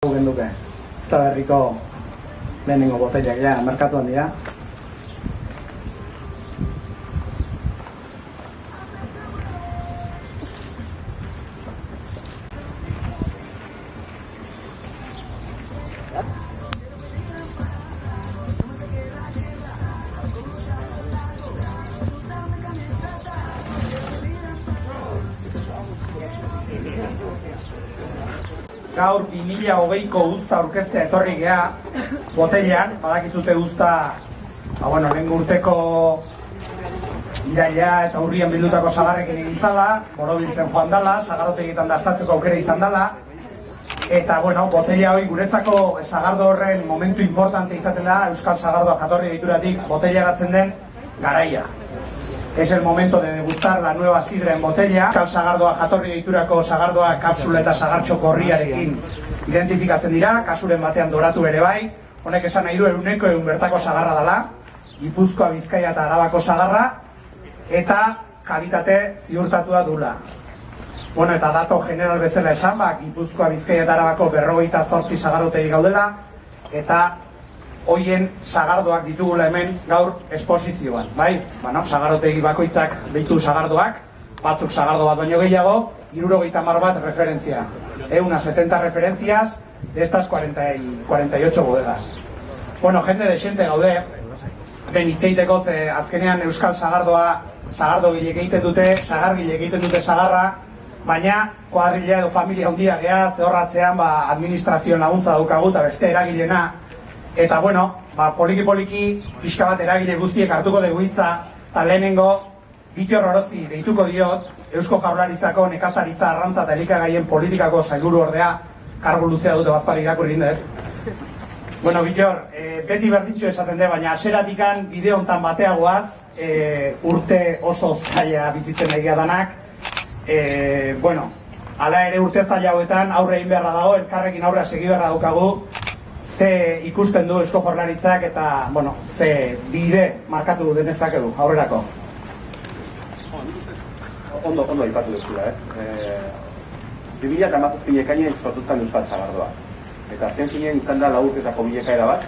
Genduke, ez da berriko lehenengo botellak ja, merkatuan dira. Gaur 2020ko uzta aurkeztea etorri gea botellan, badakizute uzta, lehen urteko iraila eta urrian bildutako sagarrekin egin zala, borobiltzen joan dala, sagardotegietan dastatzeko aukera izan dala, eta botella hori guretzako sagardo horren momentu importante izaten da, Euskal Sagardoa jatorri deituratik botellaratzen den garaia. Es el momento de degustar la nueva sidra en botella. Euskal Sagardoa jatorri deiturako sagardoa kapsula eta sagartxo korriarekin identifikatzen dira, kasuren batean doratu ere bai. Honek esan nahi du 100% bertako sagarra dela, Gipuzkoa, Bizkaia eta Arabako sagarra, eta kalitate ziurtatua dula. Eta dato general bezala esan, Gipuzkoa, Bizkaia eta Arabako 58 sagardotegi gaudela, eta hoien sagardoak ditugula hemen gaur esposizioan, bai? Sagardotegi bakoitzak deitu sagardoak, batzuk sagardo bat baino gehiago, 70 bat referentzia. Unas 70 referencias de estas 48 bodegas. Jende desente gaude, hitzeiteko ze azkenean Euskal Sagardoa, sagardo gilek egiten dute, sagargilek egiten dute sagarra, baina kuadrilla edo familia handia gea, zehorratzean administrazioen laguntza daukagu eta beste eragilena. Eta poliki-poliki pixka bat eragile guztiek hartuko dugu hitza, eta lehenengo Bittor Orozi deituko diot, Eusko Jaurlaritzako nekazaritza, arrantza eta elikagaien politikako sailburu ordea, kargu luzea dute bazpari irakurri indet. Bittor, beti berditxo esaten de, baina aseratikan bideo hontan bateagoaz, urte oso zaila bizitzen egia danak. Hala ere urte zaila hauetan aurre egin beharra dago, elkarrekin aurrea segi beharra daukagu, ze ikusten du Eusko Jaurlaritzak eta, ze bide markatu denezakegu aurrerako. Ondo aipatu duzula, 2017 ekainen sortu zen Euskal Sagardoa. Eta azken finean izan da urtetako bilakaera bat.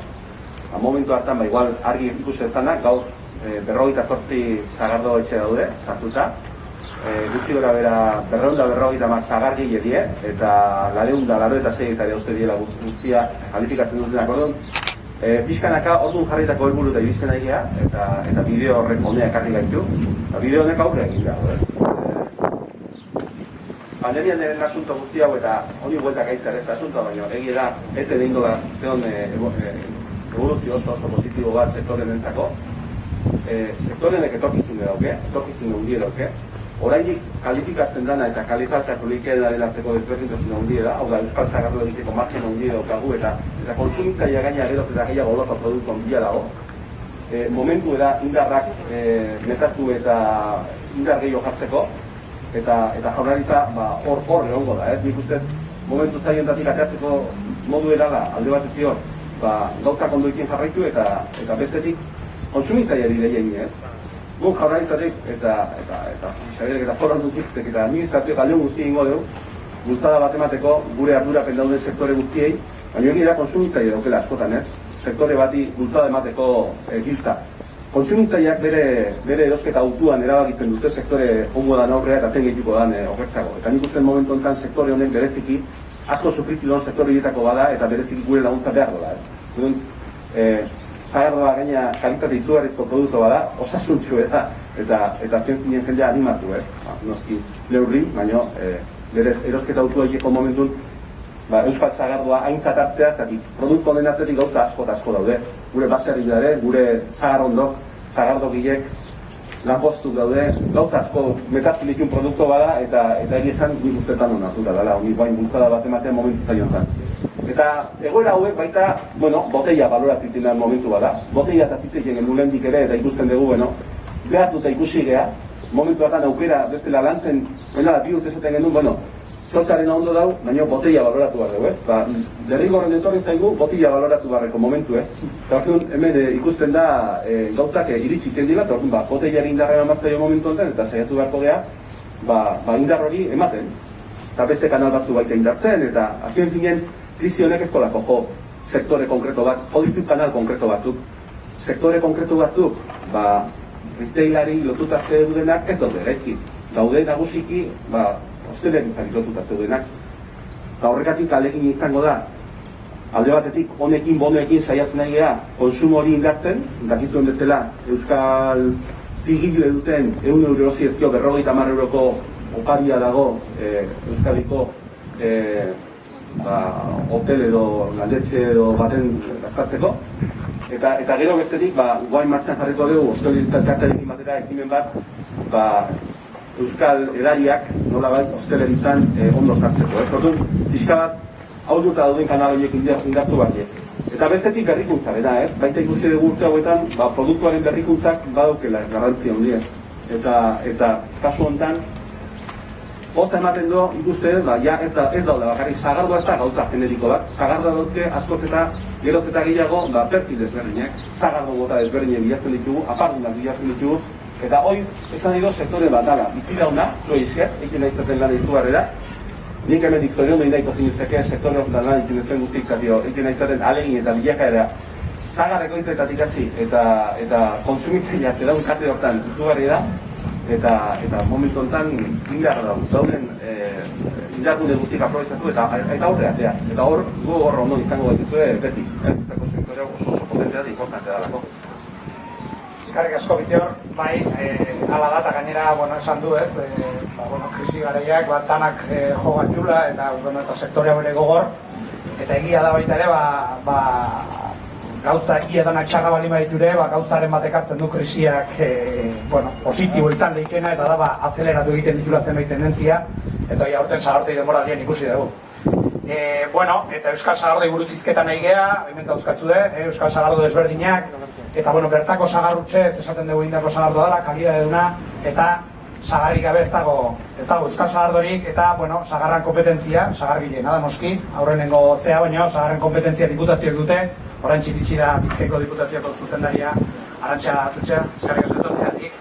Momentu hartan, igual argi ikusten zanak, gaur 58 sagardo etxe daude, sartuta. Gutxi gora bera 250 sagargile die, eta 286 hektaria uste diela guztia kalifikatzen dutenak orduan. Pixkanaka orduan jarritako helburu eta iristen egia, eta bideo horrek honea ekarri gaitu. Bideo honek aurre egin dago. Pandemian den asunto guzti hau eta honi bueltak aitzar ez asuntoa, baina egia da, ete dehingo da zeon evoluzio oso positibo bat sektoren entzako. Sektorenek etorkizune dauke, etorkizune hundie dauke. Orainik kalifikatzen dana eta kalitatea politikearen arteko desberdintasuna hundie da, hau da Euskal Sagardo egiteko margen hundie daukagu eta kontsumitzailea gaina geroz eta gehiago oloko produktu handia dago. Momentu da indarrak metatu eta indar gehiago jartzeko, eta Jaurlaritza hor egongo da, nik uste momentu zaientatik ateratzeko modu erala alde bat ezio, gauzak ondo ikin jarraitu eta bestetik kontsumitzaileari deia egin ez. Guk Jaurlaritzatik eta foran dutik eta administrazio galdeun guzti egingo dugu, bultzada bat emateko gure ardurapen dauden sektore guztiei, baina egin da kontsumitzaile daukela askotan ez, sektore bati bultzada emateko giltza. Kontsumitzaileak bere erosketa autuan erabakitzen dute sektore ongo dan aurrea eta zen gehituko dan okertzago. Eta nik usten momentu honetan sektore honek bereziki asko sufritu duen sektore horietako bada eta bereziki gure laguntza behar dola. Sagardoa gaina kalitate izugarrizko produktu bada, osasuntxu eta zen jendea animatu, noski neurri, baina berez erosketa autu horieko momentun Euskal Sagardoa aintzat hartzea, zatik produktu honen atzetik gauza asko daude. Gure baserri daude, gure sagardo gilek lanpostu daude, gauza asko metatzen ditun produktu bada eta egizan nik ustetan onartuta dela, honi bain bultzada bat ematen momentu zaiontan. Eta egoera hauek baita, botella baloratzen den momentu bada. Botella eta zitzeien emulendik ere eta ikusten dugu, behartuta ikusi gea, momentu hartan aukera bestela lantzen, bi urte esaten genuen, sortzaren ondo dau, baina botella baloratu behar dugu, derrigorren etorri zaigu botella baloratu beharreko momentu, eta hemen ikusten da gauzak iritsi tendila, eta botellari indarra ematzaio momentu honetan, eta saiatu beharko geha, indar hori ematen. Eta beste kanal batzu baita indartzen, eta azken finen krisi honek ez kolako jo sektore konkreto bat, jo ditu kanal konkreto batzuk. Sektore konkretu batzuk, retailari lotuta zeudenak ez daude gaizki. Daude nagusiki, hostelegintzari lotuta zeudenak. Horrekatik alegin izango da, alde batetik honekin, bonoekin saiatzen nahi geha konsumo hori indartzen, dakizuen bezala Euskal zigile duten 100 euro ezkio 50 euroko oparia dago Euskadiko hotel edo landetxe edo baten gastatzeko. Eta gero bestetik, guain martxan jarriko dugu, hostelegintzak kartarekin batera ekimen bat, Euskal edariak nolabait hosteleritzan ondo sartzeko. Ez orduan, pixka bat, hau duta dauden kanal horiek indartu baina. Eta bestetik berrikuntza, ez? Baita ikusi dugu urte hauetan, produktuaren berrikuntzak badaukela garrantzia handia. Eta kasu honetan, poza ematen du, ikuste, ez daude bakarrik, sagardoa ez da gauza generiko bat. Sagardoa dauzke askoz eta geroz eta gehiago, perfil desberdinak, sagardo gota desberdinak bilatzen ditugu, apardunak bilatzen ditugu, eta hoi, esan edo sektore bat dala, bizi dauna, zuei esker, egin nahizaten lan izugarrera, nik hemendik zorion da indaiko zinuzeke sektore horretan lan egin zuen guztik zatio, egin nahizaten alegin eta bilakaera, zagarreko izetatik hasi, eta konsumitzaileak edaun kate horretan izugarri da, eta momentu honetan indar dauden indargune guztik aprobetxatu eta aurreatea. Eta hor ondo izango gaituzue beti, zako sektorea oso potentea da importantea dalako. Eskarrik asko Bitior, bai, ala da, eta gainera, esan du ez, krisi garaiak, danak jo gatxula, eta sektorea bere gogor, eta egia da baita ere, gauza ia danak txarra bali baditure, gauzaren batek hartzen du krisiak positibo izan leikena, eta da, azeleratu egiten ditula zenbait tendentzia, eta ia aurten sagartei denboraldian ikusi dugu. Eta Euskal Sagardoi buruz hizketan nahi geha, hemen dauzkatzude, Euskal Sagardo desberdinak, eta bertako sagarrutxez esaten dugu indako sagardoa dela, kalidade duna, eta sagarrik gabe ez dago Euskal Sagardorik, eta sagarran kompetentzia, sagargile, nada noski, aurrenengo zea baino, sagarren kompetentzia diputazioek dute, orain txititsi da Bizkaiko diputazioko zuzendaria, Arantxa Atutxa, eskarrik asko etortzeatik,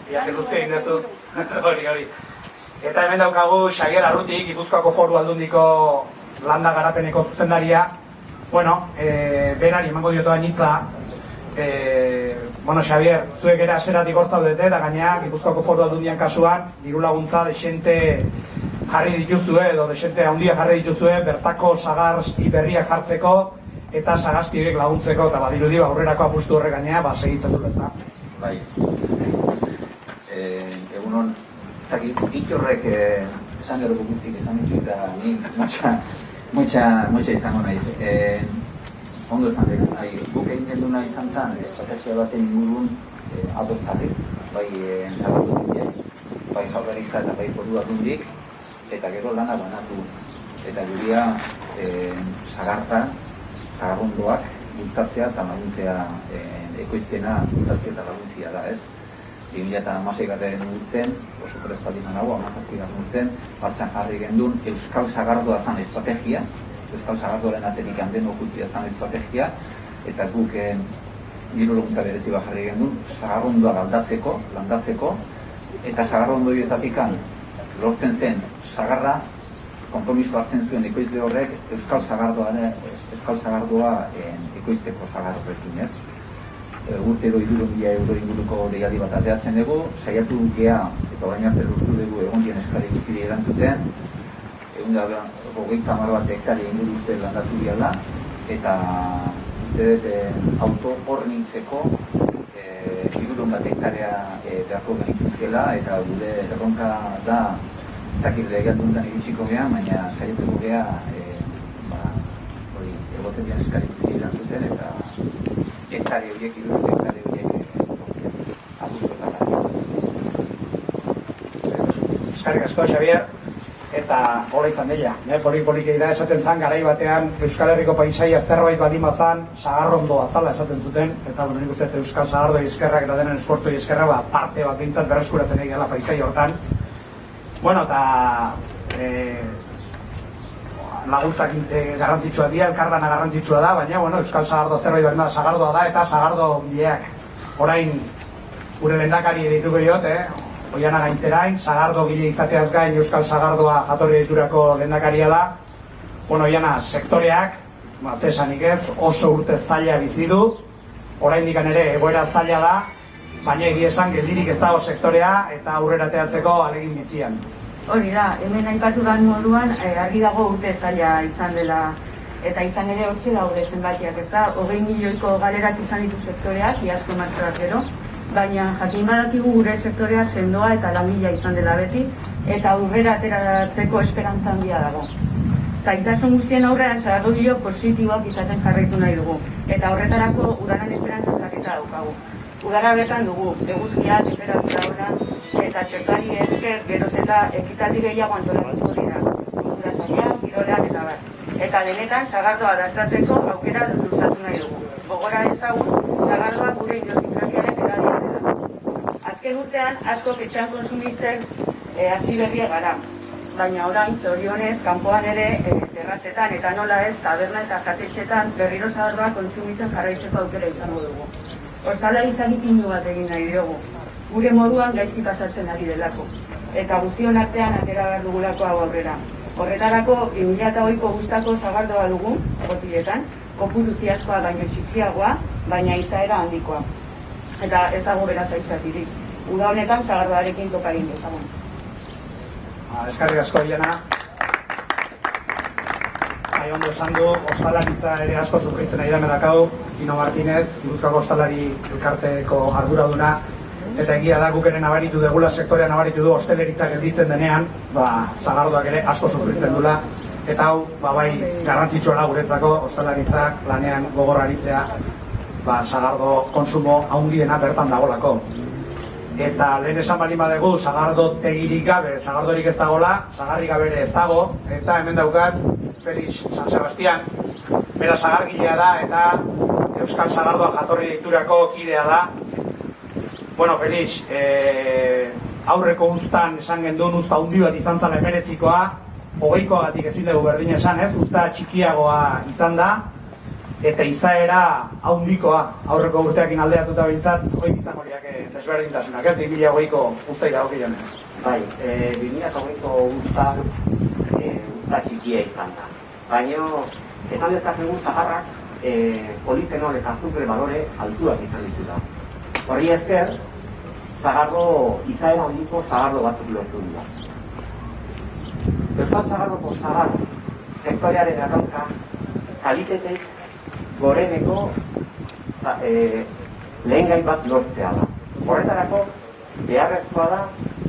viaje luzea egin duzu, hori. Eta hemen daukagu Xabier Arruti, Gipuzkoako Foru Aldundiko landa garapeneko zuzendaria. Berari emango diotoa nitza. Xabier, zuek ere aseratik hortzaudete, eta gainea Gipuzkoako Foru Aldundian kasuan, diru laguntza desente jarri dituzue, edo desente handia jarri dituzue, bertako sagasti berriak jartzeko, eta sagasti horiek laguntzeko, eta badirudi aurrerako apustu horrek gainea, segitzen du ez da. Bai. Egunon, Itorrek esan gero guztik esan ditu eta ni motxa izango naiz. Ondo esan dira, guk egiten duna izan zen estrategia baten ingurun ados jarri, bai entzabatu bai Jaurlaritza eta bai Foru Aldundik, eta gero lana banatu. Eta guria sagarrondoak bultzatzea eta laguntzea, ekoizpena bultzatzea eta laguntzea da, ez? 2016 urten, oso prespaldina nago, 17 urten, martxan jarri gendun Euskal Sagardoa zan estrategia, Euskal Sagardoaren atzetik handen okultzia zan estrategia, eta guk diru laguntza berezi bat jarri gendun, sagarrondoa landatzeko, eta sagarrondoietatik lortzen zen sagarra, konpromiso hartzen zuen ekoizle horrek Euskal Sagardoa ekoizteko sagar horrekin, ez? Urtero 3.000 euro inguruko deialdi bat aldeatzen dugu, saiatu gea, eta orain arte lortu dugu egondien eskari guztiri erantzuten, 150 bat hektare inguru uste landatu diala, eta uste dut auto hornitzeko 300 bat hektarea beharko genituzkela, eta gure erronka da zakit legealduntan iritsiko gea, baina saiatuko gea egoten dian eskari guztiri erantzuten, eta hektare horiek, 300 hektare horiek apurtotara. Eskarrik asko, Xabier, eta hola izan dela. Polik egira esaten zan, garai batean Euskal Herriko paisaia zerbait badima zan, sagarrondoa zala esaten zuten, eta nik uste Euskal Sagardoi eskerrak eta denen esfortzoi eskerra, parte bat bintzat berreskuratzen egin paisaia hortan. Eta laguntzak garrantzitsua dira, elkarlana garrantzitsua da, baina Euskal Sagardo zerbait bat sagardoa da, eta sagardo gileak. Orain, gure lehendakari dituko diot, Oiana Gaintzerain, sagardo gile izateaz gain Euskal Sagardoa jatorri diturako lehendakaria da. Bueno, Iana, sektoreak, ze esanik ez, oso urte zaila bizi du, oraindik ere egoera zaila da, baina egia esan geldirik ez dago sektorea eta aurrera ateratzeko ahalegin bizian. Hori da, hemen aipatu den moduan, argi dago urte zaila izan dela, eta izan ere hortxe daude zenbakiak, ez da, 20 milioiko galerak izan ditu sektoreak, iazko martxoak gero, baina jakin badakigu gure sektorea sendoa eta langilea izan dela beti, eta aurrera ateratzeko esperantza handia dago. Zailtasun guztien aurrean sagardogilo positiboak izaten jarraitu nahi dugu, eta horretarako udaran esperantza jarrita daukagu. Udara bertan dugu, eguzkia, temperatura ona, eta txertari esker geroz eta ekitaldi gehiago antolatuko dira, kultura sailak, kirolak eta bar. Eta denetan sagardoa daztatzeko aukera luzatu nahi dugu. Gogora ezagun, sagardoa gure idiosinkasiaren eradia dela. Azken urtean, asko etxean konsumitzen hasi berria gara. Baina orain, zorionez, kanpoan ere, terrazetan eta nola ez, taberna eta jatetxetan berriro sagardoa kontsumitzen jarraitzeko aukera izango dugu. Ostalaritzari pinu bat egin nahi diogu. Gure moduan gaizki pasatzen ari delako. Eta guztion artean atera behar dugulako hau aurrera. Horretarako 2008ko guztako sagardoa dugu, egotiletan, kopuru ziazkoa baino txikiagoa, baina izaera handikoa. Eta ez dago beraz aitzatirik. Uda honetan sagardoarekin topa egin dezagun. Eskerrik asko, Iana. Ondo esan du, ostalaritza ere asko sufritzen ari da medakau, Ino Martinez, Gipuzkoako ostalari elkarteko arduraduna, eta egia da guk ere nabaritu degula, sektorea nabaritu du, osteleritza gelditzen denean, sagardoak ere asko sufritzen dula, eta hau, bai, garrantzitsua da guretzako, ostalaritzak lanean gogorraritzea, sagardo konsumo handiena bertan dagolako. Eta lehen esan bali badegu, sagardotegirik gabe, sagardorik ez dagola, sagarrik gabe ere ez dago, eta hemen daukat, Felix San Sebastian, bera sagargilea da eta Euskal Sagardoa jatorri deiturako kidea da. Bueno, Felix, aurreko uztan esan genduen uzta handi bat izan zala 19koa, 20koagatik ezin dugu berdin esan ez, uzta txikiagoa izan da, eta izaera handikoa aurreko urteakin aldeatuta behintzat, hori bizan horiak desberdintasunak ez, 2008ko uztai dagokionez. Bai, 2008ko uzta txikia izan da. Baina, esan dezakegu sagarrak polifenol eta azukre balore altuak izan ditu da. Horri esker, sagardo izaera handiko sagardo batzuk lortu dira. Euskal Sagardoko sagar sektorearen erronka kalitetek goreneko lehengai bat lortzea da. Horretarako, beharrezkoa da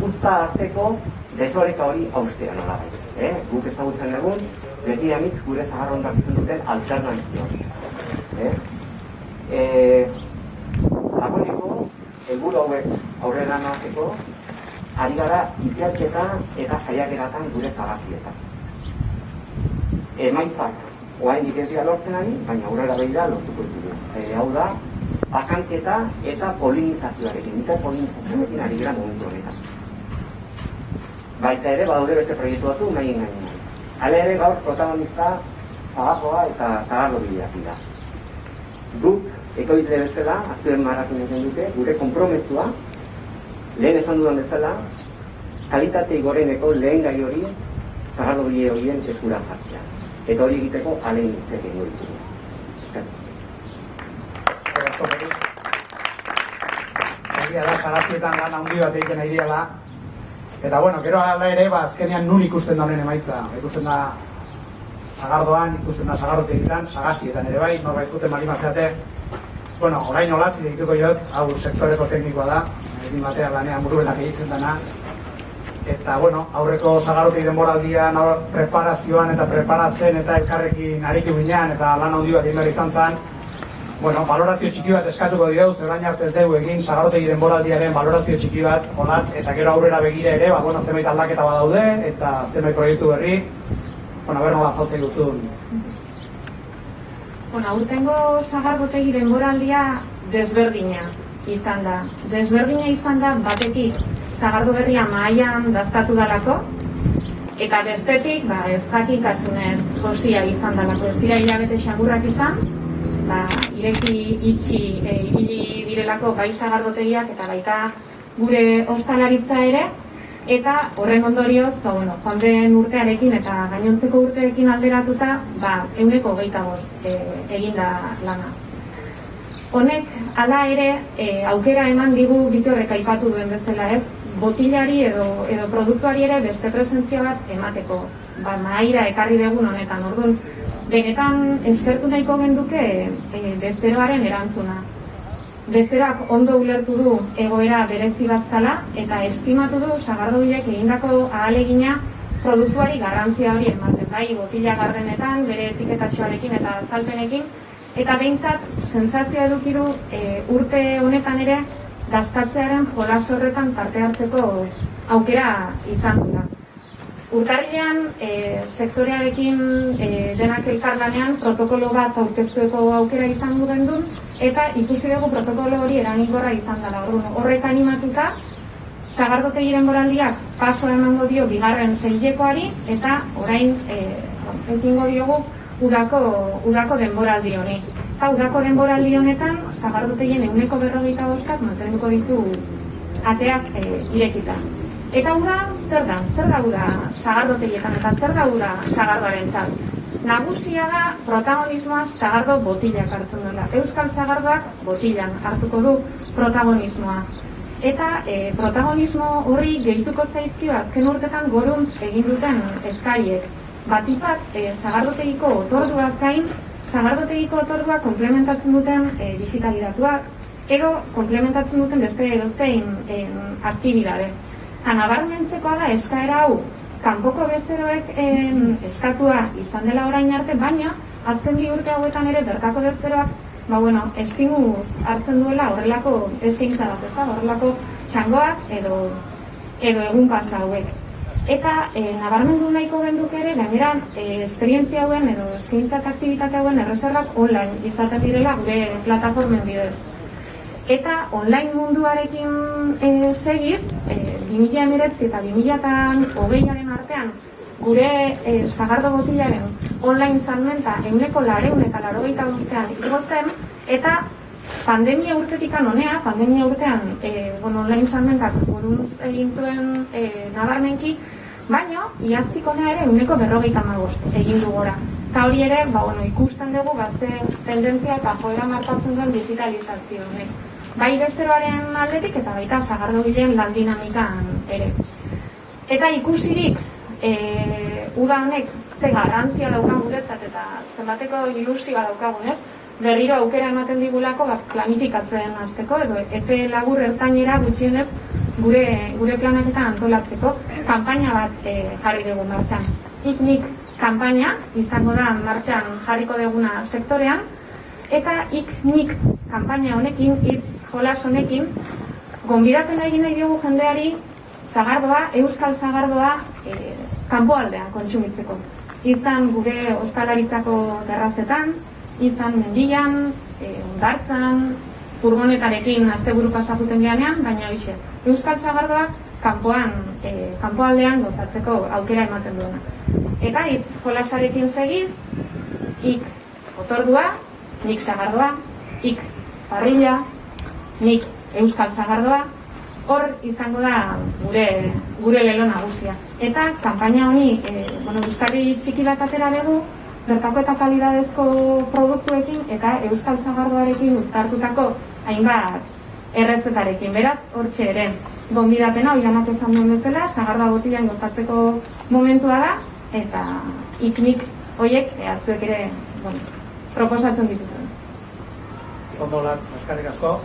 uzta arteko desoreka hori haustea nola bai. Guk ezagutzen egun, beti amitz gure sagarrondak izan duten alternantzio. Dagoeneko, helburu hauek aurrera emateko, ari gara ikerketa eta saiakeratan gure sagazkietan. Emaitzak oraindik ez dira lortzen ari, baina aurrera begira lortuko ditugu. Hau da, bakanketa eta polinizazioarekin, interpolinizazioarekin ari gara momentu honetan. Baita ere, badaude beste proiektu batzuk nahi engainen. Hala ere gaur protagonista sagardoa eta sagardobideak dira. Guk, ekoizle bezala, azpien marrakin egin dute, gure konpromestua, lehen esan dudan bezala, kalitatei goreneko lehen gai hori sagardobide horien eskuran jartzea. Eta hori egiteko alein iztek egin ditugu. Egia da, sagazietan lan handi bat egiten nahi diala. Eta bueno, gero ala ere, azkenean nun ikusten da honen emaitza. Ikusten da sagardoan, ikusten da sagardotegietan, sagazkietan ere bai, norbait zuten malimazeate. Bueno, orain olatzi deituko jot, hau sektoreko teknikoa da, egin batean lanean burubenak egitzen dena. Eta bueno, aurreko sagardotik denboraldian preparazioan eta preparatzen eta elkarrekin aritu ginean eta lan handi bat egin behar izan zen. Bueno, valorazio txiki bat eskatuko diogu, orain arte ez dugu egin sagarotegi denboraldiaren valorazio txiki bat, olatz, eta gero aurrera begira ere, zenbait aldaketa badaude, eta zenbait proiektu berri, ber nola azaltzen duzun. Aurtengo sagardotegi denboraldia desberdina izan da. Desberdina izan da batetik sagardo berria mahaian daztatu dalako, eta bestetik, ez jakintasunez josia izan dalako, ez dira hilabete xagurrak izan, ireki itxi ibili direlako bai sagardotegiak eta baita gure ostalaritza ere, Eta horren ondorioz, joan den urtearekin eta gainontzeko urteekin alderatuta, 125 eginda lana. Honek, hala ere, aukera eman digu Bitorrek aipatu duen bezala ez, botilari edo produktuari ere beste presentzia bat emateko. Mahaira ekarri dugun honetan, orduan, benetan eskertu nahiko genduke Bezeroaren erantzuna. Bezeroak ondo ulertu du egoera berezi bat zala eta estimatu du sagardogileek egindako ahalegina produktuari garrantzia hori ematen, bai botila gardenetan, bere etiketatxoarekin eta azalpenekin, eta behintzat sensazioa eduki du urte honetan ere gastatzearen jolas horretan parte hartzeko aukera izan dira. Urtarrilean sektorearekin denak elkarlanean protokolo bat aurkeztueko aukera izan du gendun, eta ikusi dugu protokolo hori eraginkorra izan dela. Horrek animatuta, sagardotegiren boraldiak paso emango dio bigarren seilekoari, eta orain ekingo diogu udako denboraldi honi. Eta udako denboraldi honetan, sagardotegien 125 mantenduko ditu ateak irekita. Eta uda, zer da uda sagardotegietan eta zer da uda sagardoaren zan? Nagusia da protagonismoa sagardo botilak hartzen duela. Euskal sagardoak botilan hartuko du protagonismoa. Eta protagonismo horri gehituko zaizkio azken urtetan goruntz egin duten eskariek. Batipat sagardotegiko otorduaz gain, sagardotegiko otordua komplementatzen duten digitalidatuak, edo komplementatzen duten beste edozein aktibidade. Nabarmentzekoa da eskaera hau kanpoko bezeroek eskatua izan dela orain arte, baina azken 2 urte hauetan ere bertako bezeroak estimuz hartzen duela horrelako eskaintza bat, horrelako txangoak edo egun pasa hauek. Eta nabarmendu nahiko genduke ere, gainera esperientzia hauen edo eskaintzak aktibitate hauen erreserbak online izaten direla gure plataformen bidez. Eta online munduarekin segiz, 2019 eta 2020aren artean gure sagardo botilaren online salmenta 185an igo zen, eta pandemia urtetikan honea, pandemia urtean online salmentak goruntz egin zuen nabarmenki, baina iaztik honea ere 155 egin du gora. Eta hori ere, ikusten dugu gazte tendentzia eta joera markatzen duen digitalizazio honek. Bai bezeroaren aldetik eta baita sagardogileen lan dinamikan ere. Eta ikusirik uda honek ze garrantzia daukan guretzat eta zenbateko ilusioa daukagunez, berriro aukera ematen digulako planifikatzen hasteko edo epe labur ertainera gutxienez gure planaketa antolatzeko kanpaina bat jarri dugu martxan. ICNIC kanpaina izango da martxan jarriko duguna sektorean, eta ICNIC kanpaina honekin, jolas honekin, gonbidapen egin nahi diogu jendeari sagardoa, euskal sagardoa kanpoaldean kontsumitzeko. Izan gure ostalaritzako terrazetan, izan mendian, hondartzan, furgonetarekin asteburu pasakuten geanean, baina hoxe, euskal sagardoa kanpoaldean gozatzeko aukera ematen duena. Eta jolasarekin segiz, otordua, nik sagardoa, parrilla, nik euskal sagardoa, hor izango da gure lelo nagusia. Eta kanpaina honi, euskarri txiki bat atera dugu, bertako eta kalidadezko produktuekin eta euskal sagardoarekin uztartutako hainbat errezetarekin. Beraz, hortxe ere, gonbidapena, oianak esan duen bezala, sagardoa botilan gozatzeko momentua da, eta ICNIC horiek, azuek ere, proposatzen dituzuen. Zondo latz, eskarrik asko.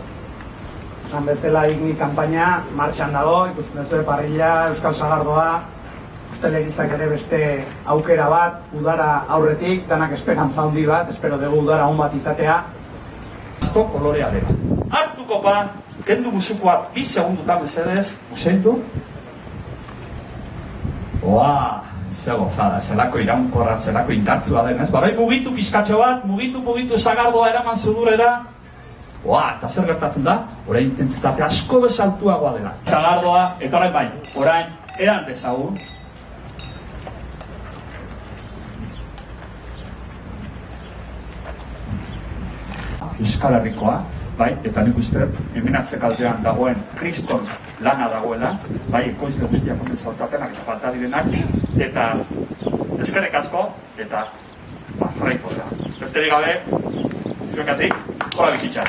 Esan bezala ICNIC kanpaina martxan dago, ikusten duzue parrilla, euskal sagardoa, usteleritzak ere beste aukera bat, udara aurretik, danak esperantza handi bat, espero dugu udara hon bat izatea. Asko kolorea dela. Hartu kopa, kendu musukoa 2 segundutan mesedez, usentu. Oa, ze gozada, zelako iraunkorra, zelako indartzua denez. Barai mugitu pizkatxo bat, mugitu sagardoa eraman sudurera. Oa, eta zer gertatzen da? Orain intentsitate asko bezaltuagoa dela. Sagardoa, eta orain bai, orain eran dezagun. Euskal Herrikoa, bai, eta nik uste hemen atzekaldean dagoen Kriston lana dagoela, bai ekoizle guztiak omen zautzatenak eta falta direnak, eta eskerrik asko, eta jarraitu da. Besterik gabe, zuengatik, hola bizitza.